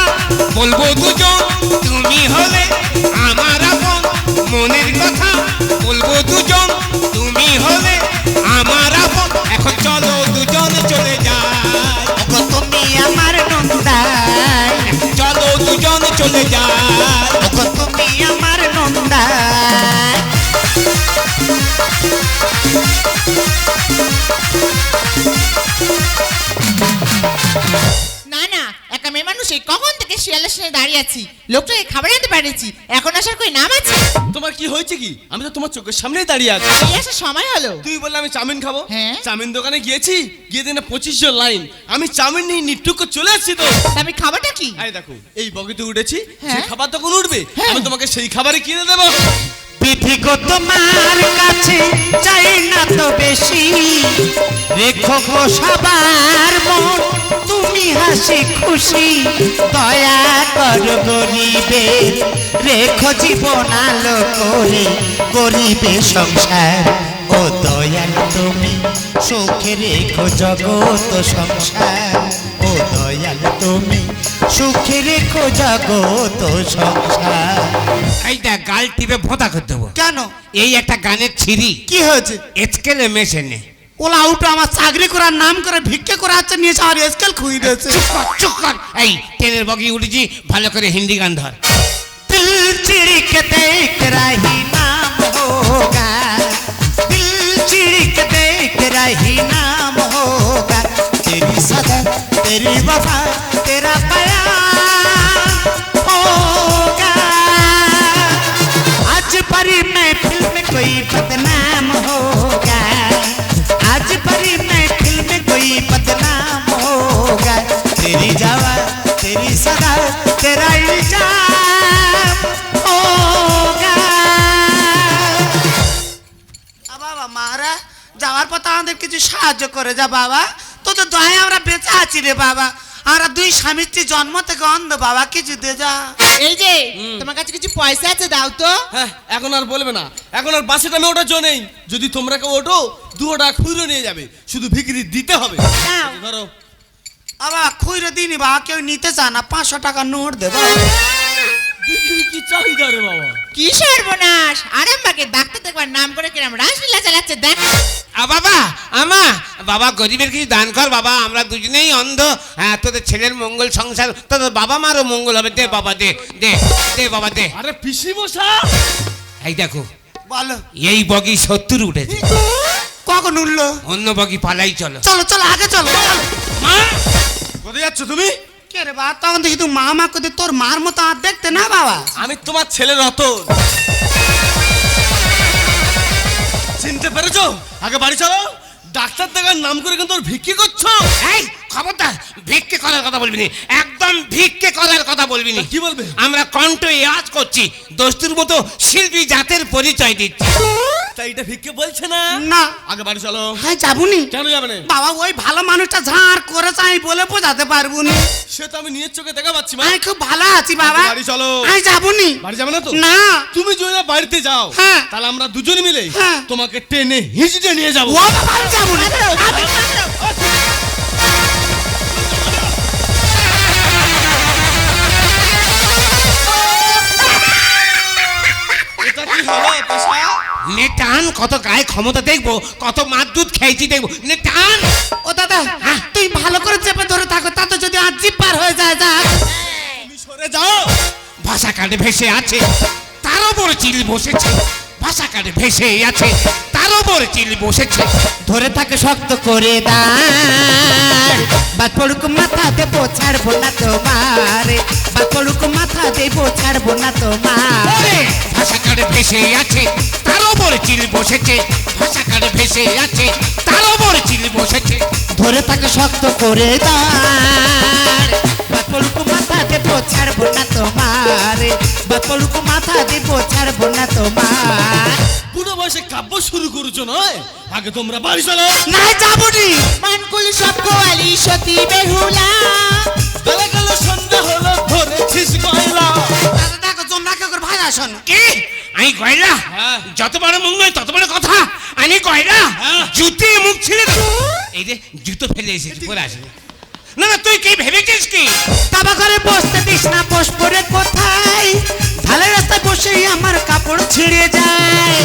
[SPEAKER 1] বলবো দুজন, তুমি হলে আমার আপন। মনের কথা বলবো দুজন, তুমি হলে আমার আপন। এখন চলো দুজন চলে যাই,
[SPEAKER 3] ওগো তুমি আমার নন্দাই,
[SPEAKER 1] চলো দুজন চলে যাই।
[SPEAKER 3] ওগো তুমি আমার নন্দাই।
[SPEAKER 5] না না, একা মেয়ে মানুষ এই কখন থেকে শিয়ালের সামনে দাঁড়িয়ে আছি, লোকটাকে খাবার আনতে পারেছি, এখন আসার কই নাম আছে?
[SPEAKER 2] তোমার কি হয়েছে কি? আমি তো তোমার চোখের সামনেই দাঁড়িয়ে আছি।
[SPEAKER 5] এই আসার সময় হলো।
[SPEAKER 2] তুই বললে আমি চাউমিন খাবো।
[SPEAKER 5] হ্যাঁ।
[SPEAKER 2] চাউমিন দোকানে গিয়েছি, গিয়ে দিনে 25 জন লাইন, আমি চাউমিন নিয়ে নিটুক করে চলে আসছি তো।
[SPEAKER 5] তা আমি খাবারটা কি?
[SPEAKER 2] আরে দেখো, এই বগিতে উঠেছি,
[SPEAKER 5] হ্যাঁ।
[SPEAKER 2] সেই খাবার তখন উঠবে,
[SPEAKER 5] হ্যাঁ।
[SPEAKER 2] আমি তোমাকে সেই খাবারই কিনে দেবো।
[SPEAKER 3] বিধিগো তোমার কাছে চাই না তো বেশি, রেখো গো সবার মন তুমি হাসি খুশি, দয়া করো গরিবের, রেখো জীবন আলো করে গরিবের সংসার। ও দয়াল তুমি সুখে রেখো জগত সংসার, ও দয়াল তুমি সুখে রেখো জগত সংসার।
[SPEAKER 1] এইটা গাল টিপে ভোঁতা করে দেবো।
[SPEAKER 4] কেন?
[SPEAKER 1] এই একটা গানের ছিরি
[SPEAKER 4] কি হয়েছে?
[SPEAKER 1] এচকেলে মেশেনে।
[SPEAKER 4] ওলা উঠো, আমার চাকরি করার নাম করে ভিক্ষে করে আছে, নিয়ে আর স্কেল খুই দিয়েছে।
[SPEAKER 1] চুপ কর, চুপ কর। এই ট্রেনের বগি উঠেছি, ভালো করে হিন্দি গান ধর।
[SPEAKER 3] दिल चिड़क देख रही नाम होगा, दिल चिड़क देख रही नाम होगा, तेरी सदा तेरी वफा तेरा बयान होगा आज परी महफिल में कोई बदनाम होगा आज परी महफिल में कोई बदनाम होगा तेरी जवा तेरी सदा तेरा इल्जाम होगा
[SPEAKER 4] বাবা মারা যাওয়ার পথে আমাদের কিছু সাহায্য করে যা বাবা তোদের দয়ায় আমরা বেঁচে আছি রে বাবা আমরা দুই স্বামী স্ত্রী জন্ম থেকে অন্ধ বাবা কিছু দে যা
[SPEAKER 5] এই যে তোমার কাছে কিছু পয়সা আছে দাও তো।
[SPEAKER 2] হ্যাঁ এখন আর বলবে না, এখন আর বাসে টামে ওঠার জো নেই। যদি তোমরা কেউ ওঠো 2 টাকা খুঁড়ে নিয়ে যাবে, শুধু ভিকিরি দিতে হবে।
[SPEAKER 5] নাও।
[SPEAKER 2] ধরো।
[SPEAKER 4] বাবা খুঁড়ে দিনি বাবা কেউ নিতে চায় না 500 টাকা নোট দে বাবা
[SPEAKER 2] ভিকিরি কি চাহিদা রে বাবা?
[SPEAKER 5] কি সর্বনাশ আরামবাগে ডাক্তার দেখবার নাম করে কিরম রাসলীলা চালাচ্ছে দেখ।
[SPEAKER 1] বাবা বাবা গরিবের কিছু দান কর বাবা, আমরা দুজনেই অন্ধ। হ্যাঁ তোদের ছেলের মঙ্গল সংসার, তোদের বাবা মারও মঙ্গল হবে। দে বাবা দে দে দে বাবা দে।
[SPEAKER 2] আরে পিসি মশা,
[SPEAKER 1] এই দেখো
[SPEAKER 4] বলো
[SPEAKER 1] এই বগি 70 উঠেছে,
[SPEAKER 4] কখন উঠলো
[SPEAKER 1] অন্য বগি পালাই চলো।
[SPEAKER 4] চলো চলো আগে চলো
[SPEAKER 1] মা
[SPEAKER 2] কোথায় যাচ্ছ তুমি?
[SPEAKER 4] কে রে বাবা তখন দেখি তুই মা মা করে তোর মার মতো আর দেখতে না বাবা
[SPEAKER 2] আমি তোমার ছেলে রতন। চিনতে পেরেছো? আগে বাড়ি চলো। ডাক্তার দেখার নাম করে কিন্তু ওর ভিক্ষি করছো।
[SPEAKER 1] এই খবরদার ভিক্ষে করার কথা বলবি না, একদম ভিক্ষে করার কথা বলবি না।
[SPEAKER 2] কি বলবে?
[SPEAKER 1] আমরা কণ্ঠ আওয়াজ করছি, দস্তুর মতো শিল্পী জাতের পরিচয় দিচ্ছি।
[SPEAKER 2] তাই এটা ভিক্ষে বলছে না।
[SPEAKER 4] না
[SPEAKER 2] আগে বাড়ি চলো।
[SPEAKER 4] হ্যাঁ যাবুনি
[SPEAKER 2] কেন যাবে না?
[SPEAKER 4] বাবা ওই ভালো মানুষটা ঝাড় করে চাই বলে বোঝাতে পারবো না
[SPEAKER 2] সে তো আমি নিজের চোখে দেখা পাচ্ছি মা।
[SPEAKER 4] আমি খুব ভালো আছি বাবা
[SPEAKER 2] বাড়ি চলো।
[SPEAKER 4] আমি যাবুনি
[SPEAKER 2] বাড়ি যাবে না তো?
[SPEAKER 4] না
[SPEAKER 2] তুমি যদি না বাড়িতে যাও
[SPEAKER 4] হ্যাঁ।
[SPEAKER 2] তাহলে আমরা দুজন মিলে
[SPEAKER 4] হ্যাঁ।
[SPEAKER 2] তোমাকে টেনে হিঁচড়ে নিয়ে যাবো।
[SPEAKER 4] ও বাবা আমি যাবুনি
[SPEAKER 2] এটা কি হলো পেশা?
[SPEAKER 1] নে টান, কত গায়ে ক্ষমতা দেখবো, কত মার দুধ খেয়েছি দেখবো। নে টান।
[SPEAKER 4] ও দাদা তুই ভালো করে চেপে ধরে থাকো তাতে যদি আর জিপ পার হয়ে যায় যা
[SPEAKER 2] তুমি সরে যাও।
[SPEAKER 1] ভাষা কাটে ভেসে আছে, তার ওপর চিল বসেছে। ভাষা কাটে ভেসে আছে, তার ওপর চিল বসেছে।
[SPEAKER 3] ধরে থাকে শক্ত করে দাঁড় বাদ পড়ুক মাথা দেবো ছাড়বো না তোমার বাদ পড়ুক মাথা দেবো ছাড়বো না তোমার
[SPEAKER 1] ওরে, ভাষা কাটে ভেসে আছে, তার ওপর চিল বসেছে। ভাষা কাটে ভেসে আছে, তার ওপর চিল বসেছে।
[SPEAKER 3] ধরে থাকে শক্ত করে দাঁড় বাদ পড়ুক মাথা দেবো ছাড়বো না তোমার বাদ পড়ুক মাথা দেবো ছাড়বো না তোমার
[SPEAKER 2] বুড়ো বয়সে কাব্য শুরু করেছো নয়? আগে তোমরা বাড়ি চলো।
[SPEAKER 4] না যাবুনি
[SPEAKER 5] মানকুল সব গোয়ালি সতী বেহুলা
[SPEAKER 2] বেলা গেল সন্ধ্যা হলো ধরেছিস গয়লা।
[SPEAKER 4] দাদা দেখো তোমরা কেউ করে ভাই আসন
[SPEAKER 1] কি আমি গয়লা?
[SPEAKER 2] হ্যাঁ।
[SPEAKER 1] যত বড় মুখ নয় তত বড় কথা। আমি গয়লা?
[SPEAKER 2] হ্যাঁ।
[SPEAKER 1] জুতে মুখ ছিলে তো। এই যে জুতো ফেলে এসেছি, পরে আসি। না না তুই কি ভেবেছিস কি?
[SPEAKER 3] তাবা করে বসতে দিস না বস পরে কোথায় ঢালের রাস্তায় বসেই আমার কাপড় ছিঁড়ে যায়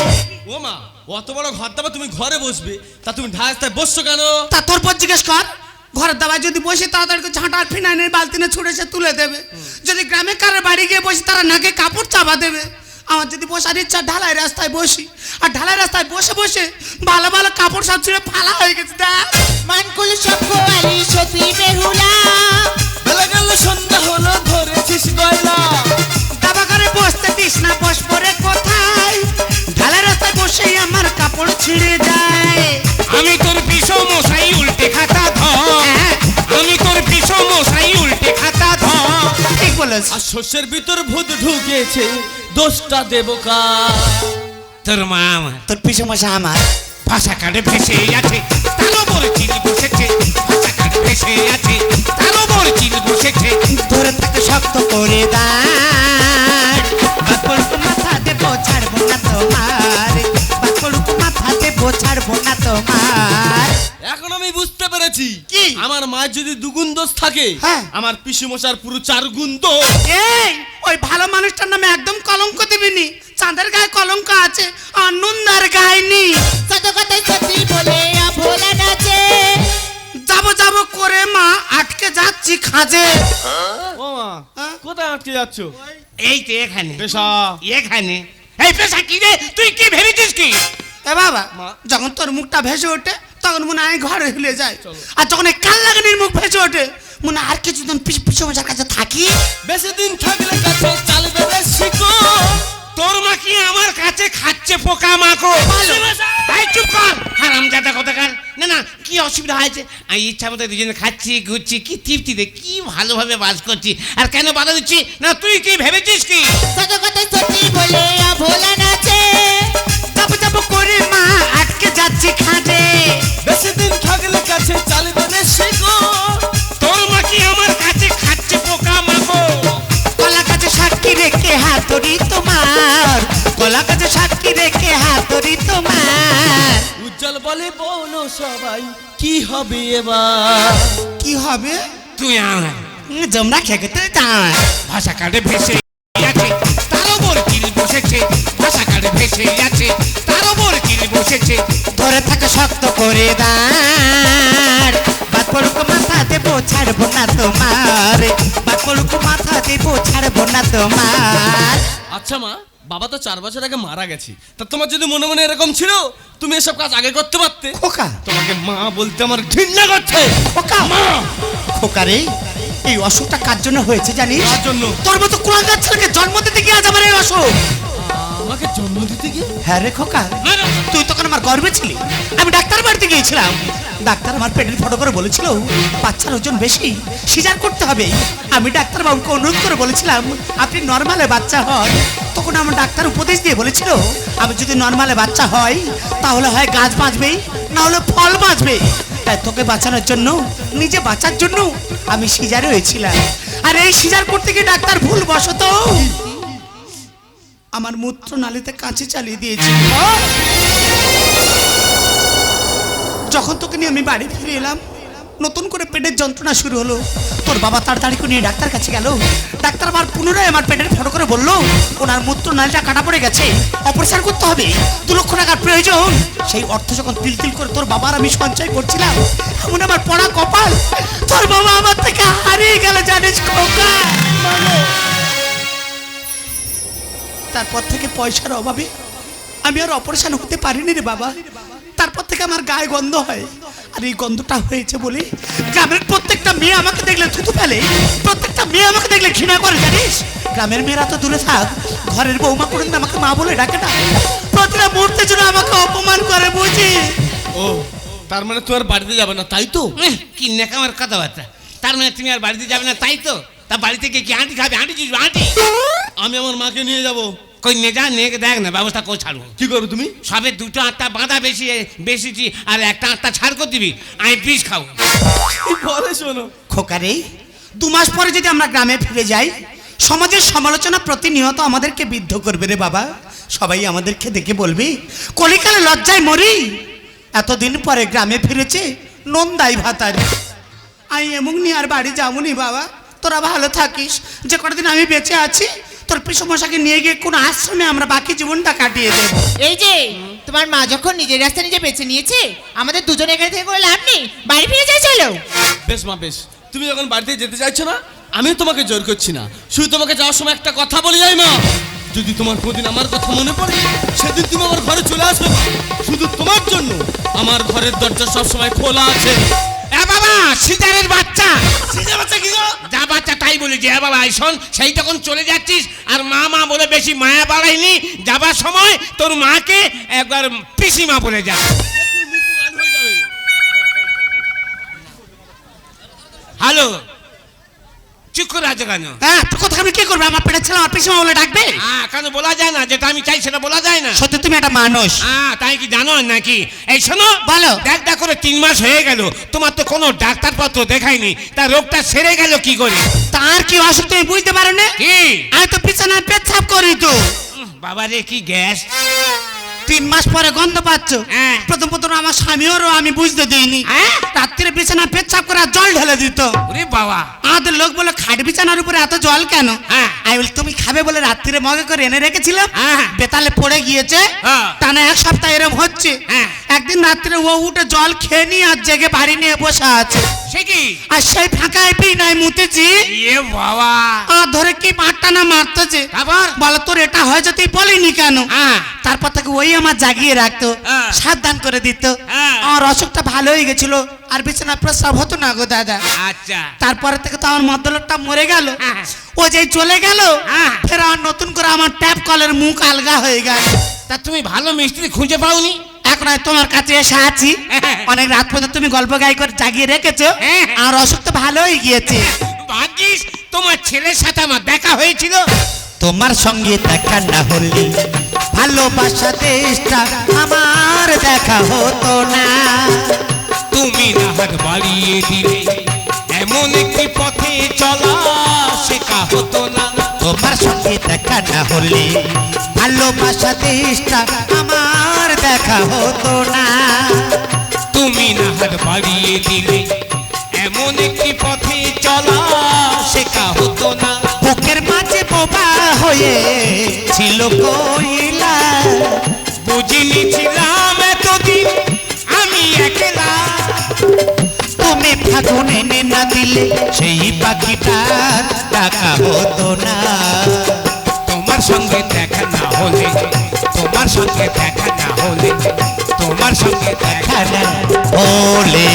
[SPEAKER 2] ও মা, অত বড় ঘর দাবা তুমি ঘরে বসবে, তা তুমি ঢাকায় বসছো কেন?
[SPEAKER 4] তা তোর পর জিজ্ঞেস কর ঘরের দাবায় যদি বসে তাড়াতাড়ি করে ঝাঁটার ফিনাইনের বালতিনে ছুঁড়ে সে তুলে দেবে যদি গ্রামে কারোর বাড়ি গিয়ে বসি তারা নাকে কাপড় চাপা দেবে আমার যদি বসার ইচ্ছা ঢালাই রাস্তায় বসি আর ঢালাই রাস্তায় বসে বসে ভালো ভালো কাপড় সব ছিঁড়ে ফালা হয়ে গেছে দেখ
[SPEAKER 5] মানকুল সব গোয়ালি সতী বেহুলা
[SPEAKER 2] বেলা গেল সন্ধ্যা হলো ধরেছিস গয়লা।
[SPEAKER 4] দাবা করে বসতে দিস না বস পরে কোথায় ঢালাই রাস্তায় বসেই আমার কাপড় ছিঁড়ে যায়
[SPEAKER 1] আমি তোর পিছু মশাই উল্টে খাতা ধর। আমি তোর পিছু মশাই উল্টে খাতা ধর।
[SPEAKER 4] ঠিক বলেছ
[SPEAKER 2] আর শস্যের ভিতর ভূত ঢুকেছে, দোষটা দেব কার?
[SPEAKER 1] তোর মা আমার।
[SPEAKER 3] তোর পিছু মশা আমার
[SPEAKER 1] ভাষা কাটে ভেসে আছে, তার ওপর চিল বসেছে। ভাষা কাটে ভেসে আছে, তার ওপর চিল বসেছে।
[SPEAKER 3] ধরে থাকে শক্ত করে দাঁড় বাদ পড়ুক মাথা দেবো ছাড়বো না তোমার বাদ পড়ুক মাথা দেবো ছাড়বো না তোমার
[SPEAKER 2] এখন আমি বুঝতে পেরেছি
[SPEAKER 4] কি?
[SPEAKER 2] আমার মায়ের যদি 2 গুণ দোষ থাকে,
[SPEAKER 4] হ্যাঁ।
[SPEAKER 2] আমার পিসি মশার পুরো 4 গুণ দোষ।
[SPEAKER 4] এই ওই ভালো মানুষটার নামে একদম কলঙ্ক দিবিনি চাঁদের গায়ে কলঙ্ক আছে আর নুন্দার গায়ে নেই
[SPEAKER 5] সত কথাই সতী বলে ভোলা নাচে
[SPEAKER 4] যাবো যাবো করে মা আটকে যাচ্ছি খাজে
[SPEAKER 2] ও মা,
[SPEAKER 4] হ্যাঁ?
[SPEAKER 2] কোথায় আটকে যাচ্ছ?
[SPEAKER 1] এই তো এখানে
[SPEAKER 2] পেশা।
[SPEAKER 1] এখানে। এই পেশা কি রে? তুই কি ভেবেছিস কি?
[SPEAKER 4] এ বাবা
[SPEAKER 2] মা।
[SPEAKER 4] যখন তোর মুখটা ভেসে ওঠে তখন মনে হয় ঘরে ভুলে যায় আর যখন এই কাল লাগানির মুখ ভেসে ওঠে মনে হয় আর কিছুদিন পিছু মশার কাছে থাকি।
[SPEAKER 2] বেশি দিন থাকলে কাছে চালবে রে শিকো।
[SPEAKER 1] তোর মা কি আমার কাছে খাচ্ছে পোকা মাকো? এই চুপ কর হারামজাদা কোথাকার। না না, কি অসুবিধা হয়েছে? আমি ইচ্ছা মতো দুজনে খাচ্ছি ঘুরছি, কি তৃপ্তিতে, কি ভালোভাবে বাস করছি। আর কেন বাধা দিচ্ছি? না তুই কি ভেবেছিস কি?
[SPEAKER 5] সত কথা সত্যি বলে ভোলা নাচে।
[SPEAKER 4] চাপ চাপ করে মা আটকে যাচ্ছি খাটে।
[SPEAKER 2] বেশি দিন থাকলে কাছে চালবে রে শিকো।
[SPEAKER 1] তোর মা কি আমার কাছে খাচ্ছে পোকা মাকো?
[SPEAKER 4] কলা কাছে সাক্ষী রেখে হাতুড়ি তোমার, কলা কাছে সাক্ষী রেখে হাতুড়ি তোমার।
[SPEAKER 2] উজ্জ্বল বলে বলো সবাই কি হবে এবার?
[SPEAKER 4] কি হবে?
[SPEAKER 1] তুই আমার
[SPEAKER 4] জমরা খেতে চায়।
[SPEAKER 1] ভাষা কাটে ভেসে যাচ্ছে, তার ওপর কিল বসেছে। ভাষা কাটে ভেসে যাচ্ছে, তার ওপর কিল বসেছে।
[SPEAKER 4] ধরে থাকে শক্ত করে দাঁড়, বাদ পড়ুক মাথা দেবো ছাড়বো না তোমার, বাদ পড়ুক মাথা দেবো ছাড়বো না তোমার।
[SPEAKER 2] আচ্ছা মা, বাবা তো 4 বছর আগে মারা গেছে, তা তোমার যদি মনে মনে এরকম ছিল তুমি এসব কাজ আগে করতে পারতে।
[SPEAKER 4] খোকা,
[SPEAKER 2] তোমাকে মা বলতে আমার ঘৃণা করছে।
[SPEAKER 4] খোকা, মা, খোকা রে, এই অসুখটা কার জন্য হয়েছে জানিস?
[SPEAKER 2] কার জন্য?
[SPEAKER 4] তোর মতো কুলাঙ্গার ছেলেকে জন্ম দিতে গিয়ে আজ আমার এই অসুখ।
[SPEAKER 2] আমাকে জন্ম দিতে গিয়ে?
[SPEAKER 4] হ্যাঁ রে খোকা, তুই তখন আমার গর্বে ছিলি। আমি ডাক্তার বাড়িতে গিয়েছিলাম, ডাক্তার আমার পেটের ফটো করে বলেছিল বাচ্চার ওজন বেশি, সিজার করতে হবে। আমি ডাক্তার বাবুকে অনুরোধ করে বলেছিলাম আপনি নর্মালে বাচ্চা হন। তখন আমার ডাক্তার উপদেশ দিয়ে বলেছিল আমি যদি নর্মালে বাচ্চা হয় তাহলে হয় গাছ বাঁচবে, না হলে ফল বাঁচবে। তাই তোকে বাঁচানোর জন্য, নিজে বাঁচার জন্য আমি সিজারে হয়েছিলাম। আর এই সিজার করতে গিয়ে ডাক্তার ভুল বশত আমার মূত্র নালীতে কাঁচি চালিয়ে দিয়েছি। যখন তোকে নিয়ে আমি বাড়ি ফিরে এলাম, নতুন করে পেটের যন্ত্রণা শুরু হলো। তোর বাবা তাড়াতাড়ি করে নিয়ে ডাক্তার কাছে গেল। ডাক্তার আবার পুনরায় আমার পেটের ফটো করে বললো ওনার মূত্র নালীটা কাটা পড়ে গেছে, অপারেশন করতে হবে, 2 লক্ষ টাকার প্রয়োজন। সেই অর্থ যখন তিল তিল করে তোর বাবার আমি সঞ্চয় করছিলাম, এমন আমার পড়া কপাল, তোর বাবা আমার থেকে হারিয়ে গেল জানিস খোকা। তারপর থেকে পয়সার অভাবে আমি আর অপারেশন হতে পারিনি রে বাবা। তারপর থেকে আমার গায়ে গন্ধ হয়, আর এই গন্ধটা হয়েছে বলে গ্রামের প্রত্যেকটা মেয়ে আমাকে দেখলে থুতু ফেলে, প্রত্যেকটা মেয়ে আমাকে দেখলে ঘৃণা করে জানিস। গ্রামের মেয়েরা তো দূরে থাক, ঘরের বৌমা করে আমাকে মা বলে ডাকে না, প্রতিটা মুহূর্তের জন্য আমাকে অপমান করে বুঝি।
[SPEAKER 2] ও, তার মানে তুই আর বাড়িতে যাবে না তাই তো?
[SPEAKER 1] কি নেকামার কথাবার্তা। তার মানে তুমি আর বাড়িতে যাবে না তাই তো? তা বাড়ি থেকে কি আঁটি খাবে? আঁটি চুষবে আঁটি?
[SPEAKER 2] আমি আমার মাকে নিয়ে যাব।
[SPEAKER 1] কই নে যা, নিয়ে দেখ না ব্যবস্থা করে ছাড়বো।
[SPEAKER 2] কি করবে তুমি?
[SPEAKER 1] সবে 2টো আটটা বাঁধা বেশিছি, আর একটা আটটা ছাড় করে দিবি, আমি বিষ খাবো।
[SPEAKER 2] বলে শোনো
[SPEAKER 4] খোকা রে, 2 মাস পরে যদি আমরা গ্রামে ফিরে যাই, সমাজের সমালোচনা প্রতিনিয়ত আমাদেরকে বিদ্ধ করবে রে বাবা। সবাই আমাদেরকে দেখে বলবে কলিকালে লজ্জায় মরি, এতদিন পরে গ্রামে ফিরেছে নন্দাই ভাতারি। আমি এমন নিয়ে আর বাড়ি যাবনি বাবা, তোরা ভালো থাকিস। যে কতদিন আমি বেঁচে আছি তোর পিসমশাকে নিয়ে গিয়ে কোন আশ্রমে আমরা বাকি জীবনটা কাটিয়ে দেব।
[SPEAKER 5] এই যে তোমার মা যখন নিজের রাস্তা নিজে বেছে নিয়েছে, আমাদের দুজনে এখানে থেকে করে লাভ নেই, বাড়ি ফিরে যাই চলো।
[SPEAKER 2] বেশ মা বেশ, তুমি যখন বাড়িতে যেতে চাইছো না, আমি তোমাকে জোর করছি না। শুধু তোমাকে যাওয়ার সময় একটা কথা বলে যাই মা, যদি তোমার প্রতিদিন আমার কথা মনে পড়ে সেদিন তুমি আমার ঘরে চলে আসবে মা। শুধু তোমার জন্য আমার ঘরের দরজা সবসময় খোলা আছে।
[SPEAKER 1] এ বাবা, সিজারের বাচ্চা।
[SPEAKER 2] সিজার বাচ্চা কি গো?
[SPEAKER 1] যা বাচ্চা তাই বলেছি। এ বাবা এই শোন, সেই তখন চলে যাচ্ছিস আর মা মা বলে বেশি মায়া বাড়াইনি। যাবার সময় তোর মাকে একবার পিসিমা বলে যা। হ্যালো, চুপ করে আছো কেন?
[SPEAKER 4] হ্যাঁ, তোর কথা আমি কি করবো? আমার পেটের ছেলে আমার পিসমা বলে ডাকবে?
[SPEAKER 1] কেন বলা যায় না? যেটা আমি চাই সেটা বলা যায় না।
[SPEAKER 4] সত্যি তুমি একটা মানুষ।
[SPEAKER 1] তাই কি জানো নাকি? এই শোনো,
[SPEAKER 4] বলো।
[SPEAKER 1] দেখ করে 3 মাস হয়ে গেল, তোমার তো কোনো ডাক্তারপত্র দেখায়নি, তা রোগটা সেরে গেল কি করে?
[SPEAKER 4] তার কি অসুখ তুমি বুঝতে পারো না?
[SPEAKER 1] কি?
[SPEAKER 4] আমি তো বিছানায় পেচ্ছাপ করি তো।
[SPEAKER 1] বাবা রে, কি গ্যাস!
[SPEAKER 4] 3 মাস পরে গন্ধ পাচ্ছ।
[SPEAKER 1] হ্যাঁ।
[SPEAKER 4] প্রথম আমি স্বামীরও আমি বুঝতে দিইনি।
[SPEAKER 1] হ্যাঁ?
[SPEAKER 4] রাত্রে বিছানা পেচ্ছাপ করে আর জল ঢেলে দিত।
[SPEAKER 1] ওরে বাবা!
[SPEAKER 4] আমাদের লোক বলে খাট বিছানার উপরে এত জল কেন?
[SPEAKER 1] হ্যাঁ।
[SPEAKER 4] আমি বলি তুমি খাবে বলে রাত্রিরে মগে করে এনে রেখেছিলাম,
[SPEAKER 1] হ্যাঁ।
[SPEAKER 4] বেতালে পড়ে গিয়েছে,
[SPEAKER 1] হ্যাঁ।
[SPEAKER 4] টানা 1 সপ্তাহ এরম হচ্ছে।
[SPEAKER 1] হ্যাঁ।
[SPEAKER 4] একদিন রাত্রে ও উঠে জল খেয়ে নিয়ে আর জেগে বাড়ি নিয়ে বসে আছে।
[SPEAKER 1] সে কি?
[SPEAKER 4] আর সেই ফাঁকায় বিনায় মুতেছি
[SPEAKER 1] এ বাবা,
[SPEAKER 4] আর ধরে কি মারটা না মারতেছে।
[SPEAKER 1] তারপর?
[SPEAKER 4] বলে তোর এটা হয়েছে তুই বলিনি কেন?
[SPEAKER 1] হ্যাঁ।
[SPEAKER 4] তারপর থেকে ওই আমার জাগিয়ে রাখতো,
[SPEAKER 1] হ্যাঁ।
[SPEAKER 4] সাবধান করে দিত।
[SPEAKER 1] হ্যাঁ।
[SPEAKER 4] আমার অসুখটা ভালো হয়ে গেছিল, আর বিছানা প্রস্রাব হতো না গো দাদা।
[SPEAKER 1] আচ্ছা।
[SPEAKER 4] তারপরে থেকে তো আমার মদ্দলোকটা মরে গেল।
[SPEAKER 1] হ্যাঁ।
[SPEAKER 4] ও যেই চলে গেল,
[SPEAKER 1] হ্যাঁ।
[SPEAKER 4] ফের আমার নতুন করে আমার ট্যাপ কলের মুখ আলগা হয়ে গেল।
[SPEAKER 1] তা তুমি ভালো মিস্ত্রি খুঁজে পাওনি?
[SPEAKER 4] এখন আর তোমার কাছে এসে আছি,
[SPEAKER 1] হ্যাঁ।
[SPEAKER 4] অনেক রাত পর্যন্ত তুমি গল্প গাই করে জাগিয়ে রেখেছো,
[SPEAKER 1] হ্যাঁ।
[SPEAKER 4] আর অসুখ তো ভালো হয়ে গিয়েছে।
[SPEAKER 1] ভাগ্যিস তোমার ছেলের সাথে আমার দেখা হয়েছিল।
[SPEAKER 3] তোমার সঙ্গে দেখা না হলে ভালোবাসা দেশটা আমার দেখা হতো না।
[SPEAKER 1] তুমি না হাত বাড়িয়ে দিলে এমন একটি পথে চলা শেখা হতো না।
[SPEAKER 3] তোমার সঙ্গে দেখা না হলে ভালোবাসা দেশটা আমার দেখা হতো না।
[SPEAKER 1] তুমি না হাত বাড়িয়ে দিলে এমন একটি পথে চলা শেখা হতো না।
[SPEAKER 3] বুকের মাঝে বোবা হয়ে ছিল কইলা,
[SPEAKER 1] বুঝিনি ছিলাম এতদিন আমি একলা।
[SPEAKER 3] তুমি ফাগুন এনে না দিলে সেই পাখিটার ডাকা হতো না।
[SPEAKER 1] তোমার সঙ্গে দেখা না হলে, তোমার সঙ্গে দেখা না হলে, তোমার সঙ্গে দেখা
[SPEAKER 3] দেখা না হলে